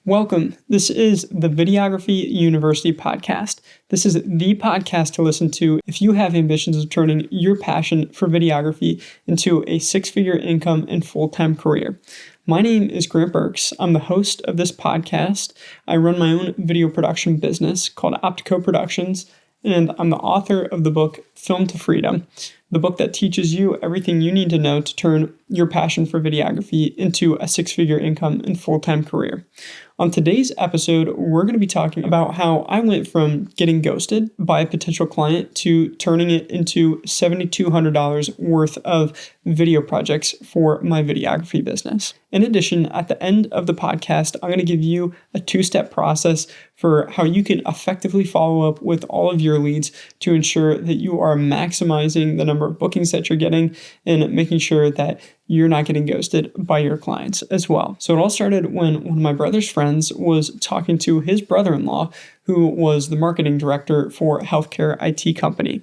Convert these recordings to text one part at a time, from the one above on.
Welcome. This is the Videography University Podcast. This is the podcast to listen to if you have ambitions of turning your passion for videography into a six-figure income and full-time career. My name is Grant Burks. I'm the host of this podcast. I run my own video production business called Optico Productions, and I'm the author of the book Film to Freedom, the book that teaches you everything you need to know to turn your passion for videography into a six-figure income and full-time career. On today's episode, we're going to be talking about how I went from getting ghosted by a potential client to turning it into $7,200 worth of video projects for my videography business. In addition, at the end of the podcast, I'm going to give you a two-step process for how you can effectively follow up with all of your leads to ensure that you are maximizing the number of bookings that you're getting and making sure that you're not getting ghosted by your clients as well. So it all started when one of my brother's friends was talking to his brother-in-law, who was the marketing director for a healthcare IT company.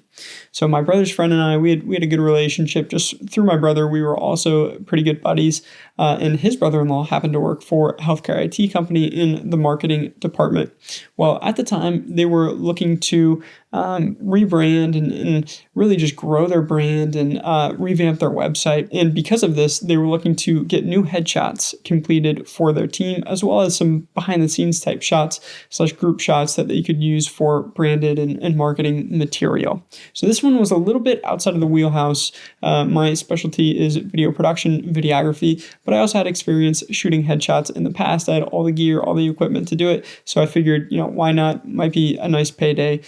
So my brother's friend and I, we had a good relationship. Just through my brother, we were also pretty good buddies. And his brother-in-law happened to work for a healthcare IT company in the marketing department. Well, at the time, they were looking to rebrand and really just grow their brand and revamp their website. And because of this, they were looking to get new headshots completed for their team, as well as some behind-the-scenes type shots / group shots that they could use for branded and marketing material. So this one was a little bit outside of the wheelhouse. My specialty is video production, videography, but I also had experience shooting headshots in the past. I had all the gear, all the equipment to do it. So I figured, why not? Might be a nice payday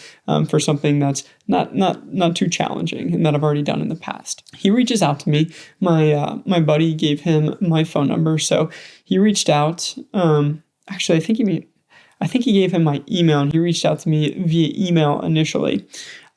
for something that's not too challenging and that I've already done in the past. He reaches out to me. My buddy gave him my phone number, so he reached out. Actually, I think he gave him my email, and he reached out to me via email initially.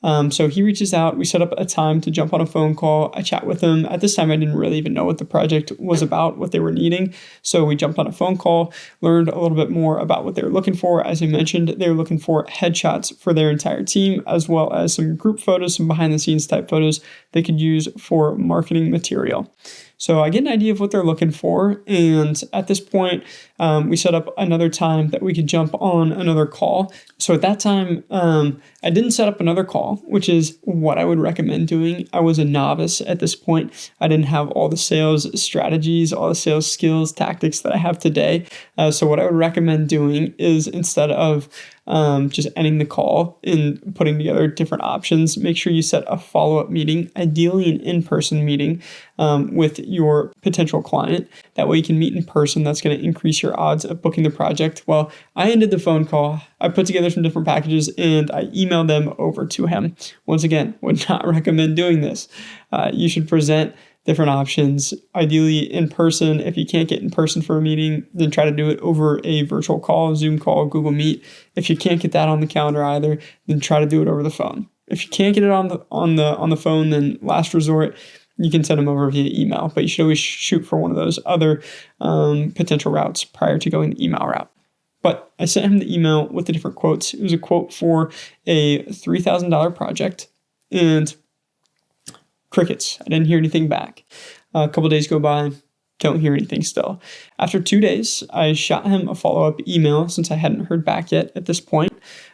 So he reaches out, we set up a time to jump on a phone call. I chat with him. At this time, I didn't really even know what the project was about, what they were needing. So we jumped on a phone call, learned a little bit more about what they were looking for. As I mentioned, they were looking for headshots for their entire team, as well as some group photos, some behind the scenes type photos they could use for marketing material. So I get an idea of what they're looking for. And at this point, we set up another time that we could jump on another call. So at that time, I didn't set up another call, which is what I would recommend doing. I was a novice at this point. I didn't have all the sales strategies, all the sales skills, tactics that I have today. So what I would recommend doing is, instead of just ending the call and putting together different options, make sure you set a follow-up meeting, ideally an in-person meeting with your potential client. That way you can meet in person. That's going to increase your odds of booking the project. Well, I ended the phone call. I put together some different packages and I emailed them over to him. Once again, would not recommend doing this. You should present different options, ideally in person. If you can't get in person for a meeting, then try to do it over a virtual call, Zoom call, Google Meet. If you can't get that on the calendar either, then try to do it over the phone. If you can't get it on the phone, then last resort, you can send them over via email. But you should always shoot for one of those other potential routes prior to going the email route. But I sent him the email with the different quotes. It was a quote for a $3,000 project, and crickets. I didn't hear anything back. A couple days go by, don't hear anything still. After 2 days, I shot him a follow-up email since I hadn't heard back yet at this point.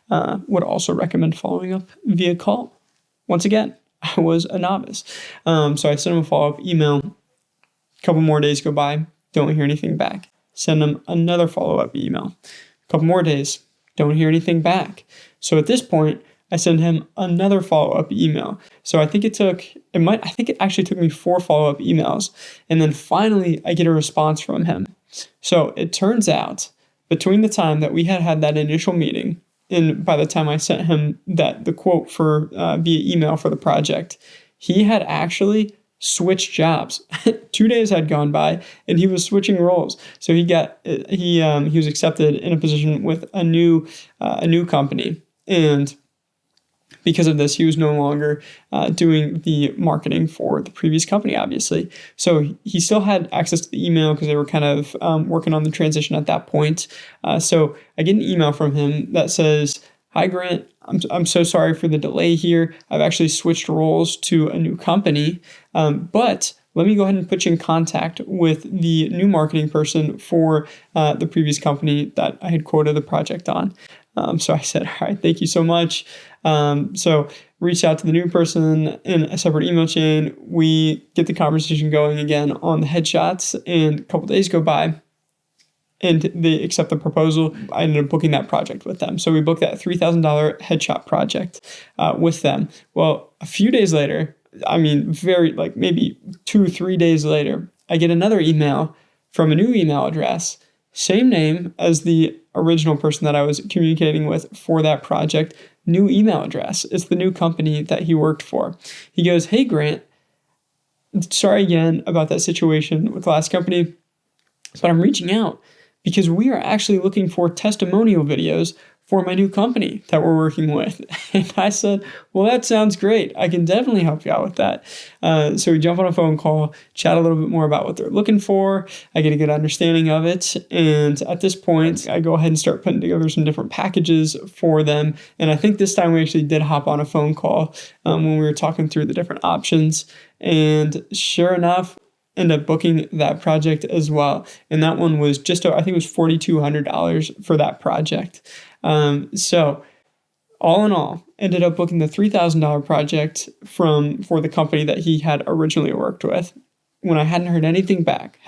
Would also recommend following up via call. Once again, I was a novice. So I sent him a follow-up email. A couple more days go by, don't hear anything back. Send him another follow-up email. A couple more days, don't hear anything back. So at this point, I send him another follow-up email. So I think it actually took me 4 follow-up emails. And then finally, I get a response from him. So it turns out, between the time that we had that initial meeting, and by the time I sent him the quote for via email for the project, he had actually switched jobs. 2 days had gone by, and he was switching roles. So he was accepted in a position with a new company, and because of this, he was no longer doing the marketing for the previous company, obviously. So he still had access to the email because they were kind of working on the transition at that point. So I get an email from him that says, "Hi, Grant. I'm so sorry for the delay here. I've actually switched roles to a new company, but let me go ahead and put you in contact with the new marketing person for the previous company that I had quoted the project on. So I said, all right, thank you so much. So reach out to the new person in a separate email chain. We get the conversation going again on the headshots, and a couple days go by and they accept the proposal. I ended up booking that project with them. So we booked that $3,000 headshot project with them. Well, a few days later, maybe 2-3 days later, I get another email from a new email address, same name as the original person that I was communicating with for that project, new email address. It's the new company that he worked for. He goes, "Hey, Grant, sorry again about that situation with the last company, but I'm reaching out because we are actually looking for testimonial videos for my new company that we're working with." And I said, well, that sounds great. I can definitely help you out with that. So we jump on a phone call, chat a little bit more about what they're looking for. I get a good understanding of it. And at this point, I go ahead and start putting together some different packages for them. And I think this time we actually did hop on a phone call when we were talking through the different options. And sure enough, end up booking that project as well. And that one was I think it was $4,200 for that project. So all in all, ended up booking the $3,000 project for the company that he had originally worked with. When I hadn't heard anything back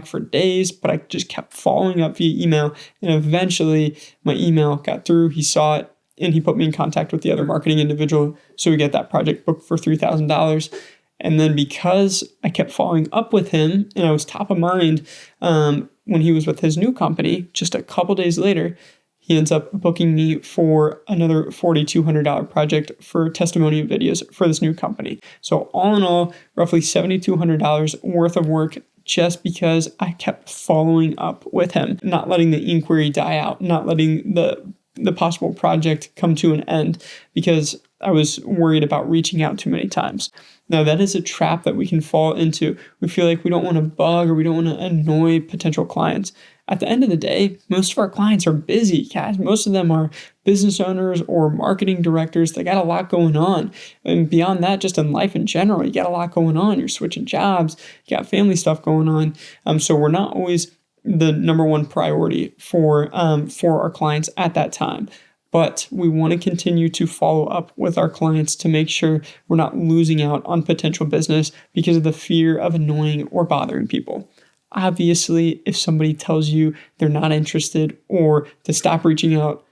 for days, but I just kept following up via email. And eventually my email got through. He saw it and he put me in contact with the other marketing individual. So we get that project booked for $3,000. And then because I kept following up with him and I was top of mind when he was with his new company, just a couple days later, he ends up booking me for another $4,200 project for testimonial videos for this new company. So all in all, roughly $7,200 worth of work just because I kept following up with him, not letting the inquiry die out, not letting the possible project come to an end because I was worried about reaching out too many times. Now, that is a trap that we can fall into. We feel like we don't want to bug or we don't want to annoy potential clients. At the end of the day, most of our clients are busy, guys. Most of them are business owners or marketing directors. They got a lot going on. And beyond that, just in life in general, you got a lot going on. You're switching jobs, you got family stuff going on. So we're not always the number one priority for our clients at that time. But we want to continue to follow up with our clients to make sure we're not losing out on potential business because of the fear of annoying or bothering people. Obviously, if somebody tells you they're not interested or to stop reaching out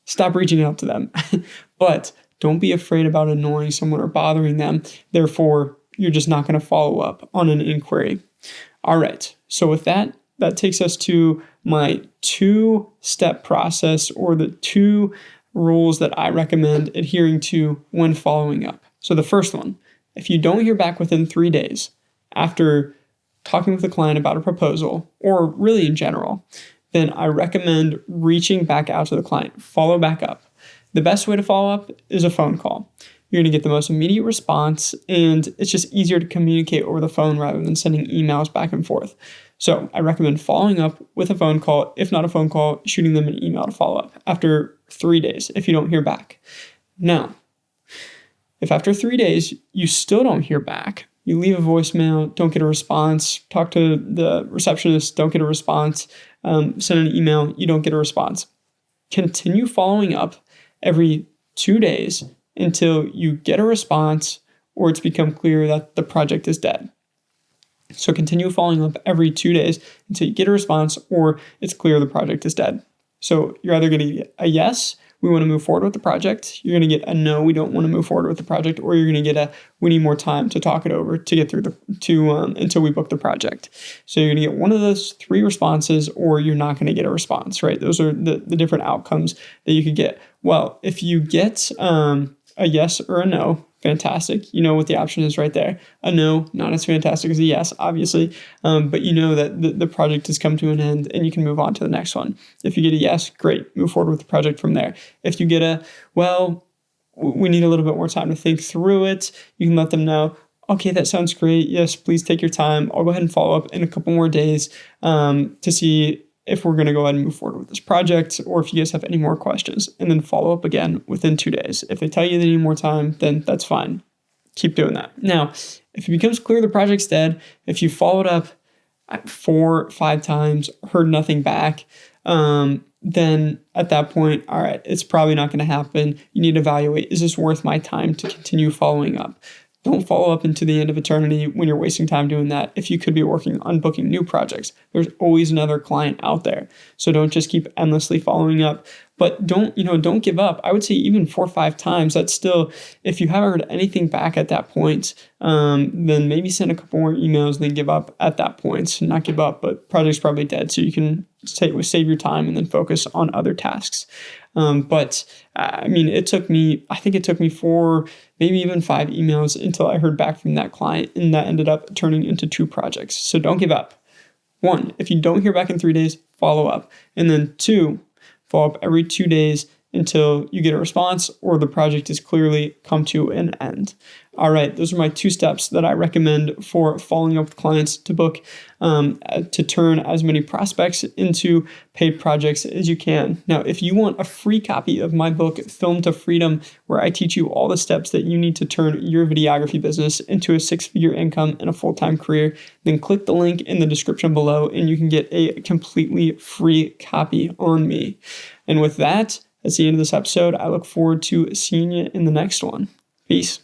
to them. But don't be afraid about annoying someone or bothering them. Therefore, you're just not going to follow up on an inquiry. All right. So with that takes us to my 2-step process or the 2 rules that I recommend adhering to when following up. So the first one, if you don't hear back within 3 days after talking with the client about a proposal, or really in general, then I recommend reaching back out to the client, follow back up. The best way to follow up is a phone call. You're going to get the most immediate response, and it's just easier to communicate over the phone rather than sending emails back and forth. So I recommend following up with a phone call. If not a phone call, shooting them an email to follow up after 3 days if you don't hear back. Now, if after 3 days you still don't hear back, you leave a voicemail, don't get a response, talk to the receptionist, don't get a response, send an email, you don't get a response. Continue following up every 2 days until you get a response or it's become clear that the project is dead. So continue following up every 2 days until you get a response or it's clear the project is dead. So you're either going to get a yes, we want to move forward with the project. You're going to get a no, we don't want to move forward with the project, or you're going to get a we need more time to talk it over to get through until we book the project. So you're going to get one of those 3 responses, or you're not going to get a response, right? Those are the different outcomes that you could get. Well, if you get a yes or a no, fantastic. You know what the option is right there. A no, not as fantastic as a yes, obviously, but you know that the project has come to an end and you can move on to the next one. If you get a yes, great, move forward with the project from there. If you get a, well, we need a little bit more time to think through it, you can let them know, okay, that sounds great. Yes, please take your time. I'll go ahead and follow up in a couple more days to see if we're going to go ahead and move forward with this project, or if you guys have any more questions, and then follow up again within 2 days. If they tell you they need more time, then that's fine. keep doing that. Now, if it becomes clear the project's dead, if you followed up 4 or 5 times, heard nothing back, then at that point, all right, it's probably not going to happen. You need to evaluate, is this worth my time to continue following up? Don't follow up into the end of eternity when you're wasting time doing that. If you could be working on booking new projects, there's always another client out there. So don't just keep endlessly following up, but don't give up. I would say even 4 or 5 times, that's still, if you haven't heard anything back at that point, then maybe send a couple more emails and then give up at that point. Not give up, but project's probably dead. So you can save your time and then focus on other tasks. But I mean, I think it took me 4, maybe even 5 emails until I heard back from that client, and that ended up turning into 2 projects. So don't give up. 1, if you don't hear back in 3 days, follow up. And then 2, follow up every 2 days until you get a response or the project has clearly come to an end. All right, those are my 2 steps that I recommend for following up with clients to book, to turn as many prospects into paid projects as you can. Now, if you want a free copy of my book, Film to Freedom, where I teach you all the steps that you need to turn your videography business into a 6-figure income and a full-time career, then click the link in the description below and you can get a completely free copy on me. And with that, that's the end of this episode. I look forward to seeing you in the next one. Peace.